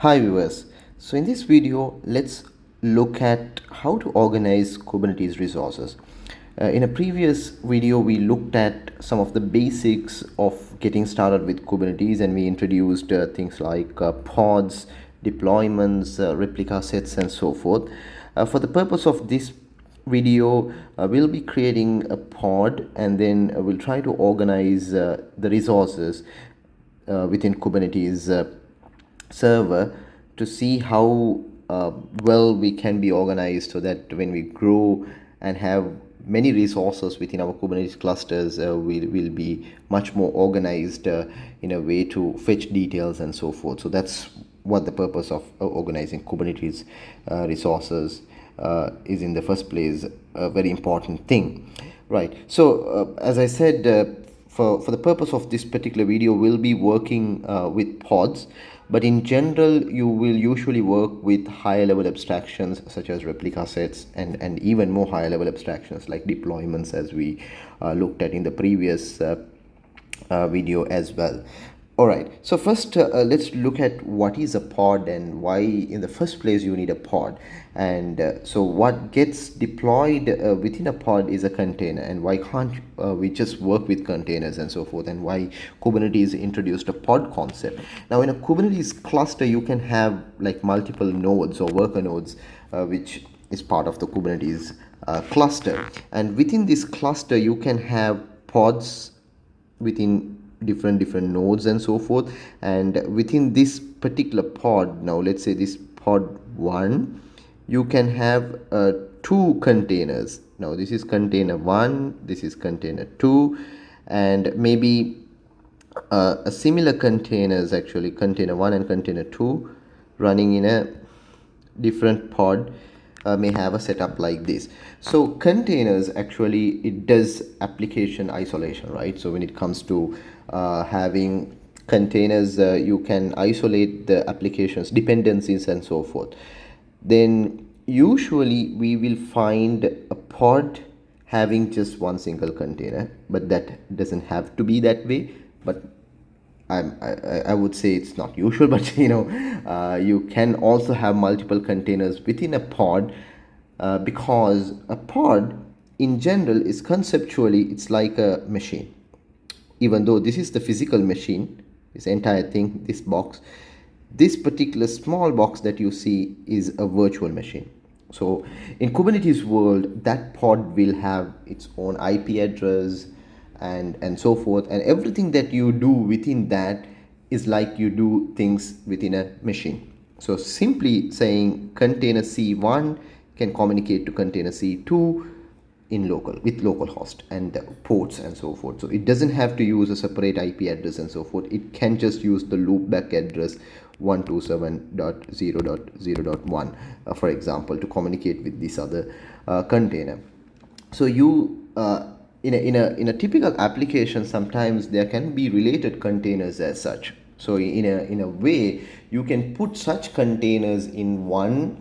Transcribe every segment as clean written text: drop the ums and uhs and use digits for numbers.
Hi viewers. So in this video, let's look at how to organize Kubernetes resources. In a previous video, we looked at some of the basics of getting started with Kubernetes, and we introduced things like pods, deployments, replica sets, and so forth. For the purpose of this video, we'll be creating a pod, and then we'll try to organize the resources within Kubernetes server to see how well we can be organized, so that when we grow and have many resources within our Kubernetes clusters, we'll be much more organized in a way to fetch details and so forth. So that's what the purpose of organizing Kubernetes resources is in the first place, a very important thing. Right. So as I said, for the purpose of this particular video, we'll be working with pods, but in general, you will usually work with higher level abstractions such as replica sets, and even more higher level abstractions like deployments, as we looked at in the previous video as well. All right, so first let's look at what is a pod and why in the first place you need a pod. And so what gets deployed within a pod is a container, and why can't we just work with containers and so forth, and why Kubernetes introduced a pod concept. Now in a Kubernetes cluster, you can have like multiple nodes or worker nodes, which is part of the Kubernetes cluster, and within this cluster you can have pods within different nodes and so forth. And within this particular pod, now let's say this pod 1, you can have two containers. Now this is container 1, this is container 2, and maybe a similar containers, actually container 1 and container 2, running in a different pod, may have a setup like this. So containers, actually it does application isolation, right? So when it comes to having containers, you can isolate the applications dependencies and so forth. Then usually we will find a pod having just one single container, but that doesn't have to be that way. But I would say it's not usual, but you can also have multiple containers within a pod, because a pod in general is conceptually, it's like a machine. Even though this is the physical machine, this entire thing, this box, this particular small box that you see is a virtual machine. So in Kubernetes world, that pod will have its own IP address and so forth, and everything that you do within that is like you do things within a machine. So simply saying container C1 can communicate to container C2 in local with localhost and ports and so forth. So it doesn't have to use a separate IP address and so forth. It can just use the loopback address 127.0.0.1 for example, to communicate with this other container. So you in a typical application, sometimes there can be related containers as such. So in a way, you can put such containers in one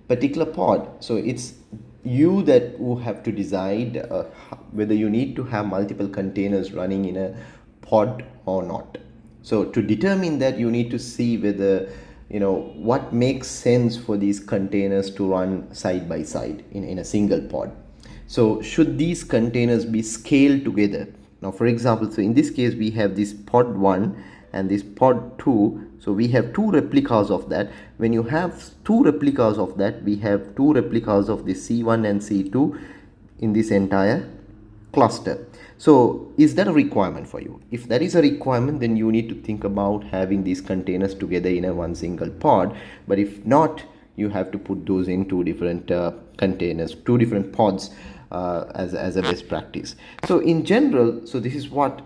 particular pod. So it's you that who have to decide whether you need to have multiple containers running in a pod or not. So to determine that, you need to see whether what makes sense for these containers to run side by side in a single pod. So should these containers be scaled together? Now for example, so in this case we have this pod 1 and this pod 2. So we have two replicas of that. When you have two replicas of that, we have two replicas of the C1 and C2 in this entire cluster. So is that a requirement for you? If that is a requirement, then you need to think about having these containers together in a one single pod. But if not, you have to put those in two different containers, two different pods, as a best practice. So in general, so this is why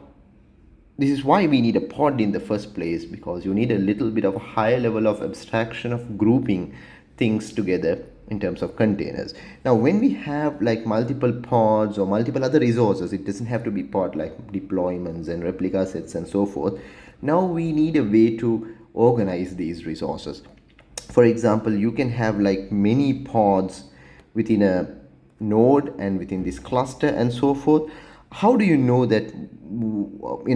we need a pod in the first place, because you need a little bit of a higher level of abstraction of grouping things together in terms of containers. Now when we have like multiple pods or multiple other resources, it doesn't have to be pod, like deployments and replica sets and so forth. Now we need a way to organize these resources. For example, you can have like many pods within a node and within this cluster and so forth. How do you know that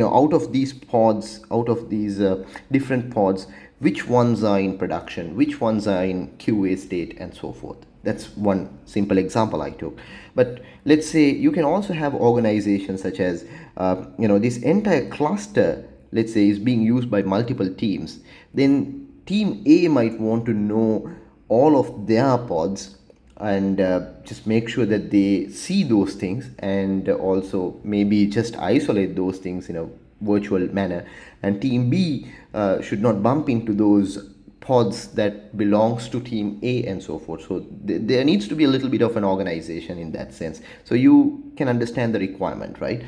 out of these pods, out of these different pods, which ones are in production, which ones are in QA state, and so forth. That's one simple example I took. But let's say you can also have organizations such as, this entire cluster, let's say, is being used by multiple teams. Then team A might want to know all of their pods and just make sure that they see those things, and also maybe just isolate those things in a virtual manner, and team B should not bump into those pods that belongs to team A, and so forth. So there needs to be a little bit of an organization in that sense, so you can understand the requirement, right?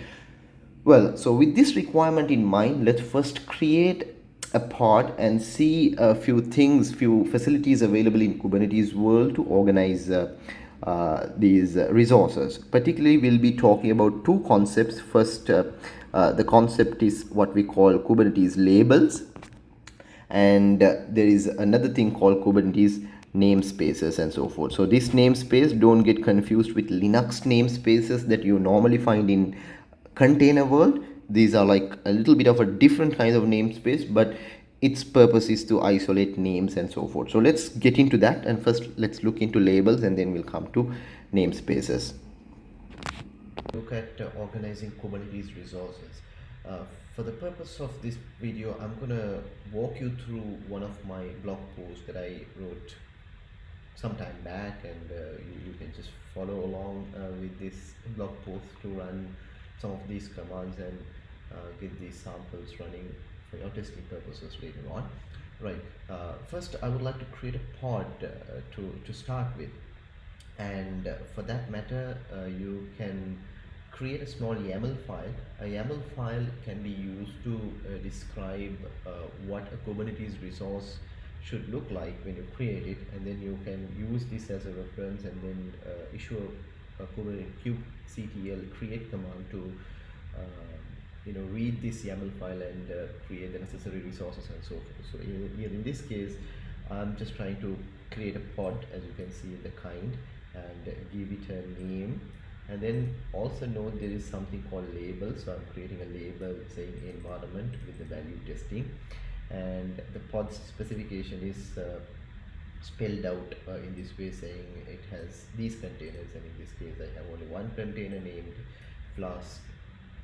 Well, so with this requirement in mind, let's first create a pod and see a few things, few facilities available in Kubernetes world to organize these resources. Particularly, we'll be talking about two concepts. First, the concept is what we call Kubernetes labels, and there is another thing called Kubernetes namespaces, and so forth. So this namespace, don't get confused with Linux namespaces that you normally find in container world. These are like a little bit of a different kind of namespace, but its purpose is to isolate names and so forth. So let's get into that, and first let's look into labels, and then we'll come to namespaces. Look at organizing Kubernetes resources. For the purpose of this video, I'm gonna walk you through one of my blog posts that I wrote some time back, and you can just follow along with this blog post to run some of these commands and get these samples running for your testing purposes later on. Right, first I would like to create a pod to start with, and for that matter you can create a small YAML file. A YAML file can be used to describe what a Kubernetes resource should look like when you create it, and then you can use this as a reference and then issue a Kubernetes kubectl create command to read this YAML file and create the necessary resources and so forth. So here in this case, I'm just trying to create a pod, as you can see, the kind, and give it a name. And then also note there is something called label. So I'm creating a label saying environment with the value testing, and the pod's specification is spelled out in this way, saying it has these containers, and in this case I have only one container named flask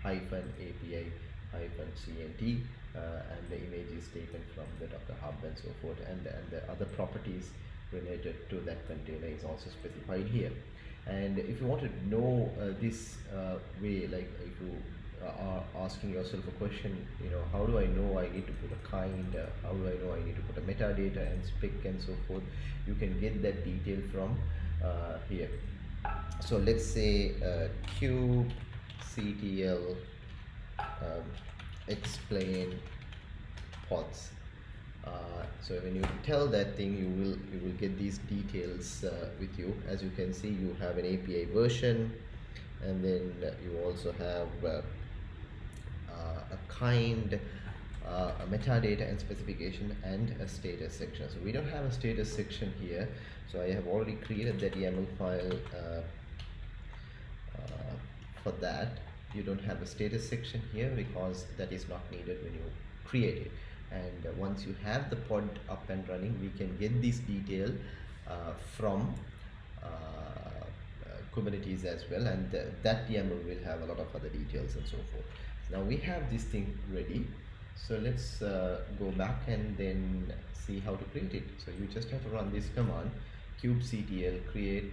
API CNT, and the image is taken from the Docker Hub and so forth, and the other properties related to that container is also specified here. And if you want to know this way, like if you are asking yourself a question, how do I know I need to put a kind, how do I know I need to put a metadata and spec and so forth, you can get that detail from here. So let's say kubectl explain pods. So when you tell that thing, you will get these details with you. As you can see, you have an API version, and then you also have a kind, a metadata and specification, and a status section. So we don't have a status section here, so I have already created that YAML file for that. You don't have a status section here because that is not needed when you create it. And once you have the pod up and running, we can get this detail from Kubernetes as well, and that YAML will have a lot of other details and so forth. Now we have this thing ready, so let's go back and then see how to create it. So you just have to run this command, kubectl create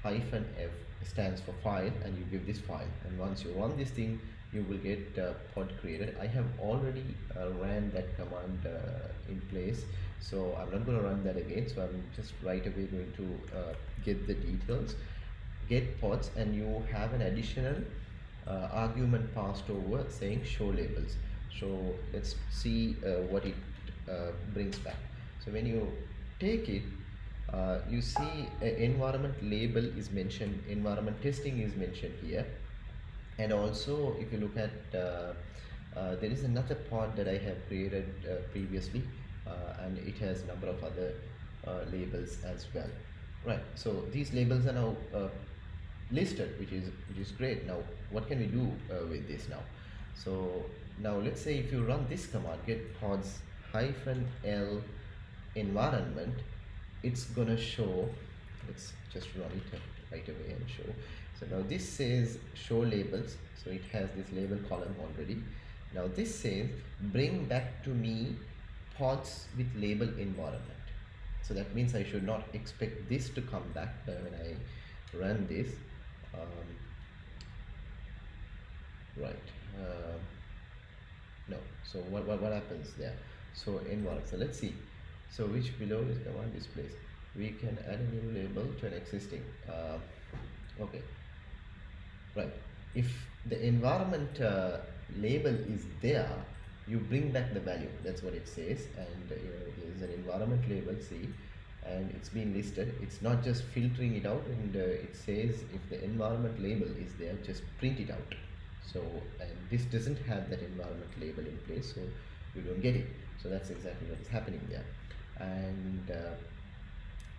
-f stands for file, and you give this file, and once you run this thing, you will get pod created. I have already ran that command in place, so I'm not going to run that again. So I'm just right away going to get the details, get pods, and you have an additional argument passed over saying show labels. So let's see what it brings back. So when you take it, you see environment label is mentioned, environment testing is mentioned here, and also if you look at there is another pod that I have created previously, and it has a number of other labels as well. Right, so these labels are now listed, which is great. Now what can we do with this now? So now let's say if you run this command, get pods -l environment, it's gonna show, let's just run it right away and show. So now this says show labels, so it has this label column already. Now this says bring back to me pods with label environment. So that means I should not expect this to come back when I run this. Right. No. So what happens there? So environment. So let's see. So which below is command displays. We can add a new label to an existing. Okay. Right. If the environment label is there, you bring back the value. That's what it says. And there is an environment label. See, and it's been listed. It's not just filtering it out, and it says if the environment label is there, just print it out. So, and this doesn't have that environment label in place, so you don't get it. So that's exactly what is happening there. And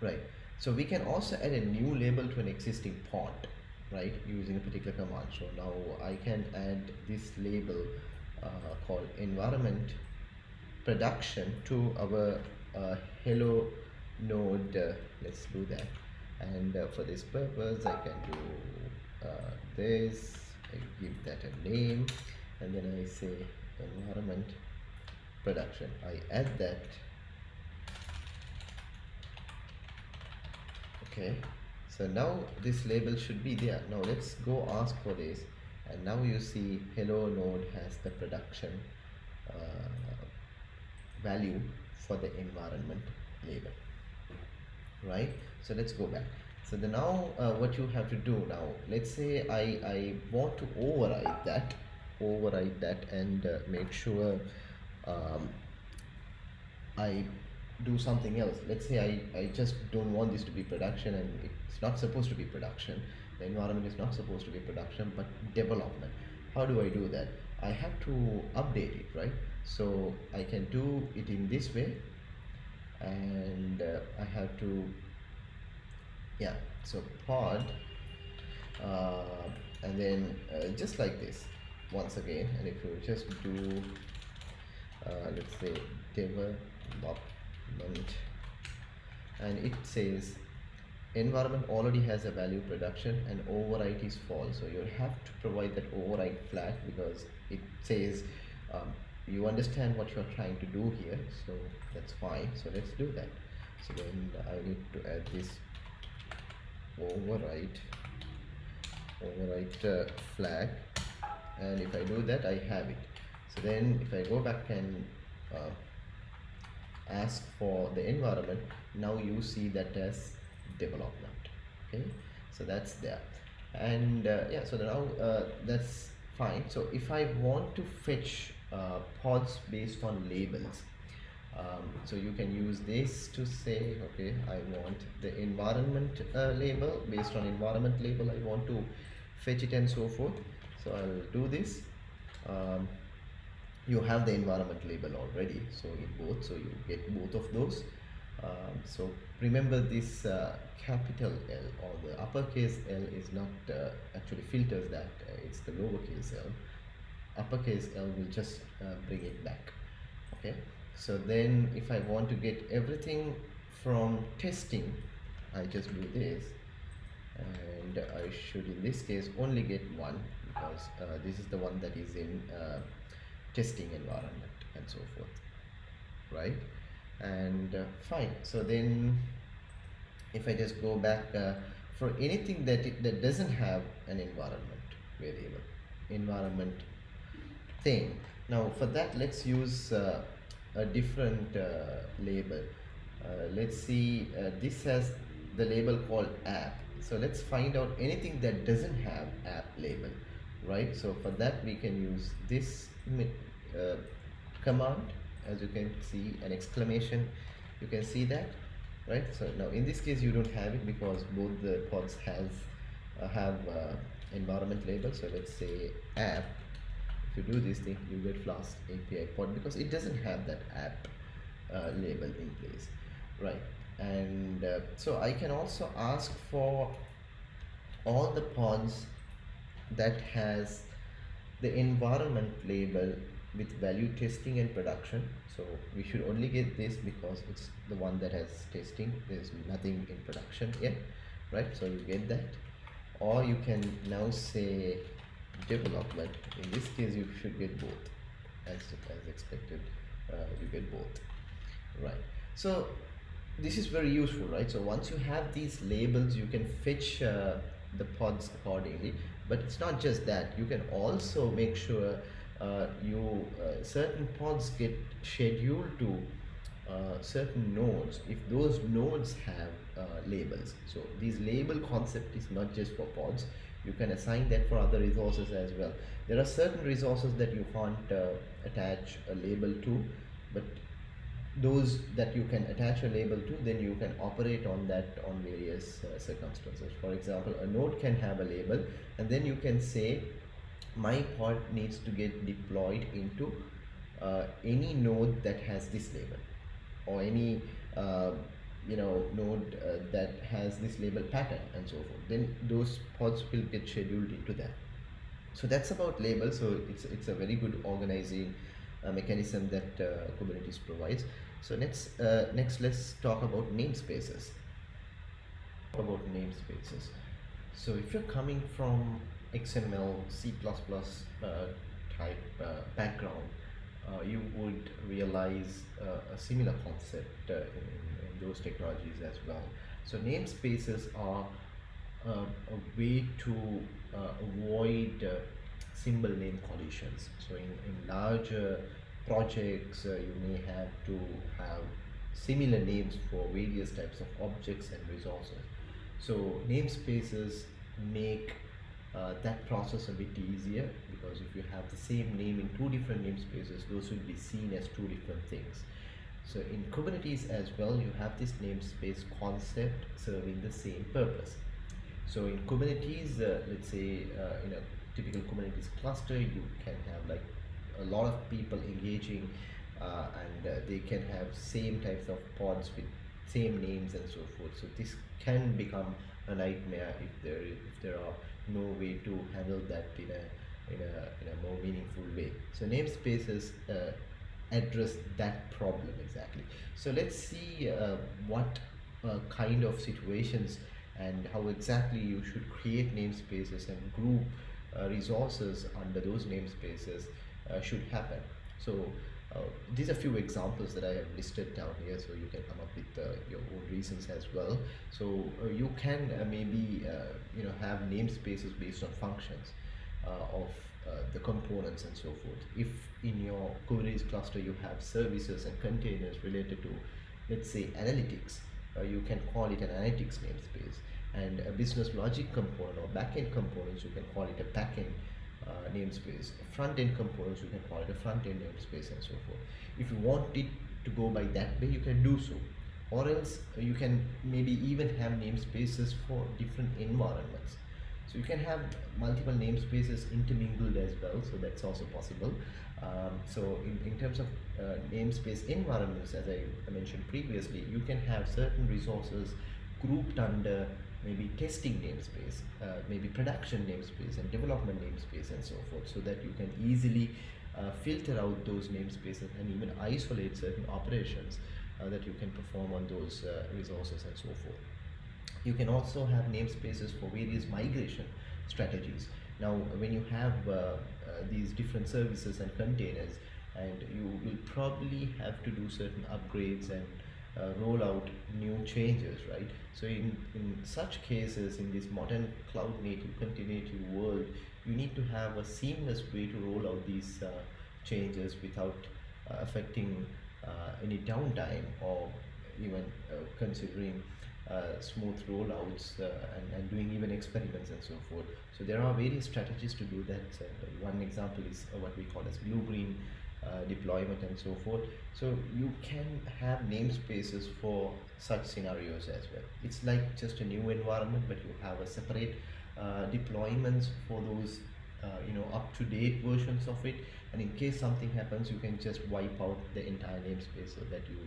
right, so we can also add a new label to an existing pod, right, using a particular command. So now I can add this label called environment production to our hello node. Let's do that. And for this purpose I can do this. I give that a name, and then I say environment production. I add that. Okay, so now this label should be there. Now let's go ask for this, and now you see hello node has the production value for the environment label, right? So let's go back. So the now what you have to do now, let's say I want to override that and make sure I do something else. Let's say I just don't want this to be production, and it's not supposed to be production. The environment is not supposed to be production but development. How do I do that? I have to update it, right? So I can do it in this way, and I have to, yeah, so pod and then just like this once again. And if you just do let's say development, and it says environment already has a value production and override is false, so you have to provide that override flag, because it says you understand what you're trying to do here. So that's fine, so let's do that. So then I need to add this override flag, and if I do that, I have it. So then if I go back and ask for the environment, now you see that as development. Okay, so that's there. And yeah, so now that's fine. So if I want to fetch pods based on labels, so you can use this to say, okay, I want the environment label. Based on environment label, I want to fetch it and so forth. So I'll do this. You have the environment label already, so in both, so you get both of those. So remember this capital L or the uppercase L is not actually filters that, it's the lowercase l. Uppercase L will just bring it back. Okay, so then if I want to get everything from testing, I just do this, and I should in this case only get one, because this is the one that is in testing environment and so forth, right? And fine. So then if I just go back for anything that doesn't have an environment variable, environment thing, now for that let's use a different label. Let's see, this has the label called app, so let's find out anything that doesn't have app label, right? So for that we can use this command. As you can see, an exclamation, you can see that, right? So now in this case you don't have it because both the pods have environment label. So let's say app. If you do this thing, you get Flask API pod, because it doesn't have that app label in place, right? And so I can also ask for all the pods that has the environment label with value testing and production. So we should only get this because it's the one that has testing. There's nothing in production yet, right? So you get that. Or you can now say development. In this case you should get both, as expected. You get both, right? So this is very useful, right? So once you have these labels, you can fetch the pods accordingly. But it's not just that, you can also make sure you certain pods get scheduled to certain nodes if those nodes have labels. So this label concept is not just for pods, you can assign that for other resources as well. There are certain resources that you can't attach a label to, but those that you can attach a label to, then you can operate on that on various circumstances. For example, a node can have a label, and then you can say my pod needs to get deployed into any node that has this label, or any node that has this label pattern and so forth. Then those pods will get scheduled into that. So that's about labels. So it's a very good organizing mechanism that Kubernetes provides. So next let's talk about namespaces. So if you're coming from XML, C++ type background, you would realize a similar concept in those technologies as well. So namespaces are a way to avoid symbol name collisions. So in larger projects, you may have to have similar names for various types of objects and resources. So namespaces make that process a bit easier, because if you have the same name in two different namespaces, those will be seen as two different things. So in Kubernetes as well, you have this namespace concept serving the same purpose. So in Kubernetes, let's say in a typical Kubernetes cluster, you can have like a lot of people engaging, and they can have same types of pods with same names and so forth. So this can become a nightmare if there are no way to handle that in a more meaningful way. So namespaces address that problem exactly. So let's see what kind of situations and how exactly you should create namespaces and group resources under those namespaces should happen. So these are few examples that I have listed down here, so you can come up with your own reasons as well. So you can maybe have namespaces based on functions of the components and so forth. If in your Kubernetes cluster you have services and containers related to, let's say, analytics, you can call it an analytics namespace, and a business logic component or backend components, you can call it a backend namespace. Front-end components, you can call it a front-end namespace and so forth. If you want it to go by that way, you can do so, or else you can maybe even have namespaces for different environments. So you can have multiple namespaces intermingled as well, so that's also possible. So in terms of namespace environments, as I mentioned previously, you can have certain resources grouped under maybe testing namespace, maybe production namespace and development namespace and so forth, so that you can easily filter out those namespaces and even isolate certain operations that you can perform on those resources and so forth. You can also have namespaces for various migration strategies. Now, when you have these different services and containers, and you will probably have to do certain upgrades and roll out new changes, right? So in such cases, in this modern cloud native container-native world, you need to have a seamless way to roll out these changes without affecting any downtime, or even considering smooth rollouts and doing even experiments and so forth. So there are various strategies to do that. One example is what we call as blue-green deployment and so forth. So you can have namespaces for such scenarios as well. It's like just a new environment, but you have a separate deployments for those up-to-date versions of it, and in case something happens, you can just wipe out the entire namespace so that you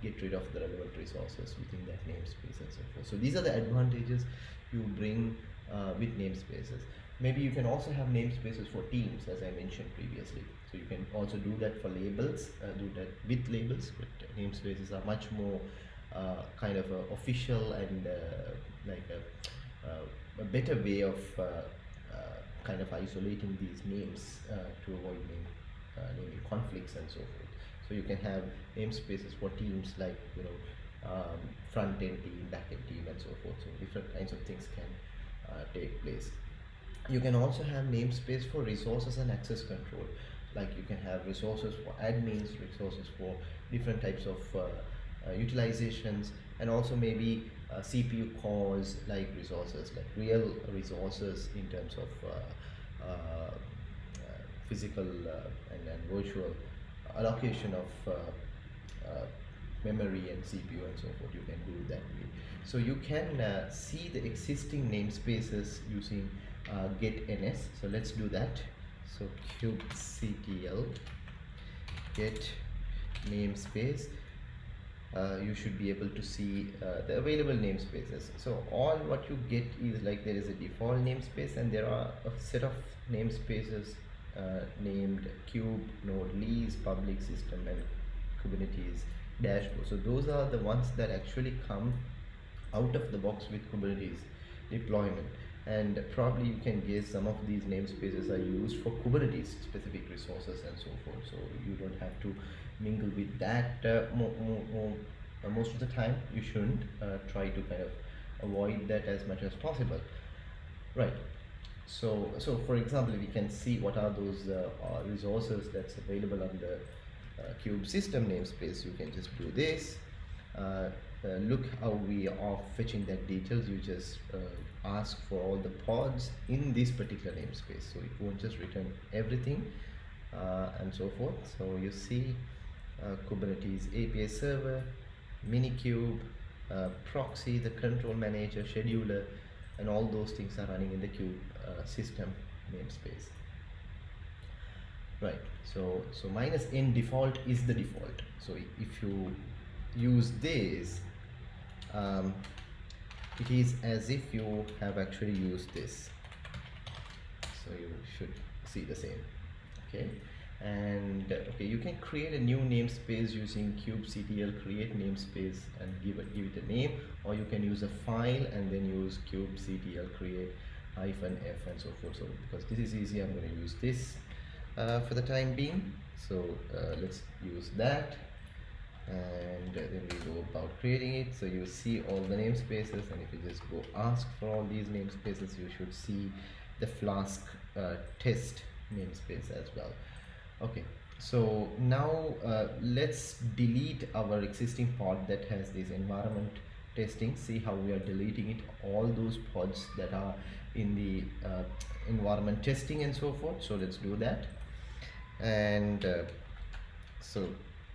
get rid of the relevant resources within that namespace and so forth. So these are the advantages you bring with namespaces. Maybe you can also have namespaces for teams, as I mentioned previously. So you can also do that for labels, do that with labels, but namespaces are much more kind of official and like a better way of kind of isolating these names to avoid naming conflicts and so forth. So you can have namespaces for teams like, you know, front end team, back end team, and so forth. So different kinds of things can take place. You can also have namespace for resources and access control. Like you can have resources for admins, resources for different types of utilizations, and also maybe CPU cores like resources, like real resources in terms of physical and virtual allocation of memory and CPU and so forth. You can do that way. So you can see the existing namespaces using getNS. So let's do that. So kubectl get namespace. You should be able to see the available namespaces. So all what you get is like there is a default namespace, and there are a set of namespaces named kube, node, lease, public system, and Kubernetes dashboard. So those are the ones that actually come out of the box with Kubernetes deployment. And probably you can guess some of these namespaces are used for Kubernetes specific resources and so forth. So you don't have to mingle with that most of the time. You shouldn't try to kind of avoid that as much as possible. Right. So for example, we can see what are those resources that's available on the kube system namespace. You can just do this. Look how we are fetching that details. You just ask for all the pods in this particular namespace, so it won't just return everything and so forth. So you see Kubernetes API server, Minikube, proxy, the control manager, scheduler, and all those things are running in the kube system namespace. Right, so -n default is the default. So if you use this, it is as if you have actually used this. So you should see the same. Okay, and okay, you can create a new namespace using kubectl create namespace and give it a name, or you can use a file and then use kubectl create -f and so forth. So because this is easy, I'm going to use this for the time being. So let's use that, and then we go about creating it. So you see all the namespaces, and if you just go ask for all these namespaces, you should see the Flask test namespace as well. Okay, so now let's delete our existing pod that has this environment testing. See how we are deleting it, all those pods that are in the environment testing and so forth. So let's do that. And so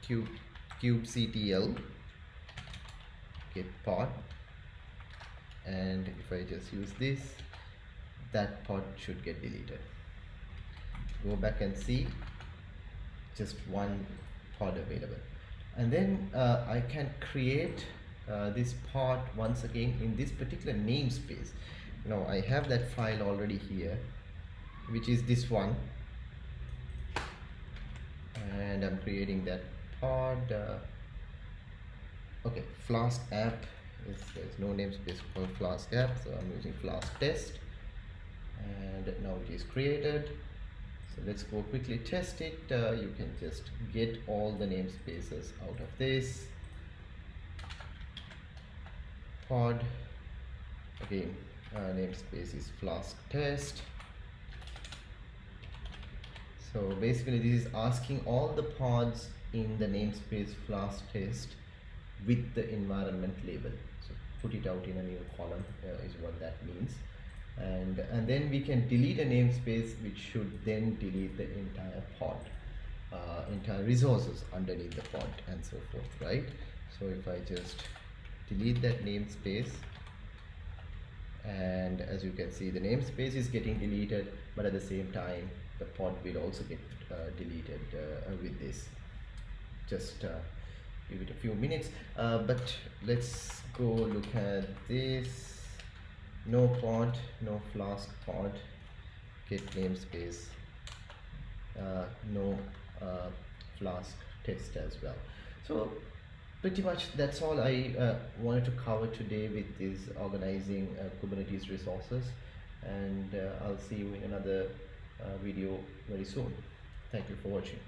kubectl get pod, and if I just use this, that pod should get deleted. Go back and see just one pod available, and then I can create this pod once again in this particular namespace. Now I have that file already here, which is this one, and I'm creating that pod. Okay, Flask app there's no namespace for Flask app, so I'm using Flask test, and now it is created. So let's go quickly test it. You can just get all the namespaces out of this pod. Again, namespace is Flask test. So basically this is asking all the pods in the namespace Flask test with the environment label. So put it out in a new column is what that means. And then we can delete a namespace, which should then delete the entire pod, entire resources underneath the pod and so forth, right? So if I just delete that namespace, and as you can see, the namespace is getting deleted, but at the same time the pod will also get deleted with this. Just give it a few minutes, but let's go look at this. No pod, no Flask pod, git namespace, no flask test as well. So pretty much that's all I wanted to cover today with this organizing Kubernetes resources, and I'll see you in another video very soon. Thank you for watching.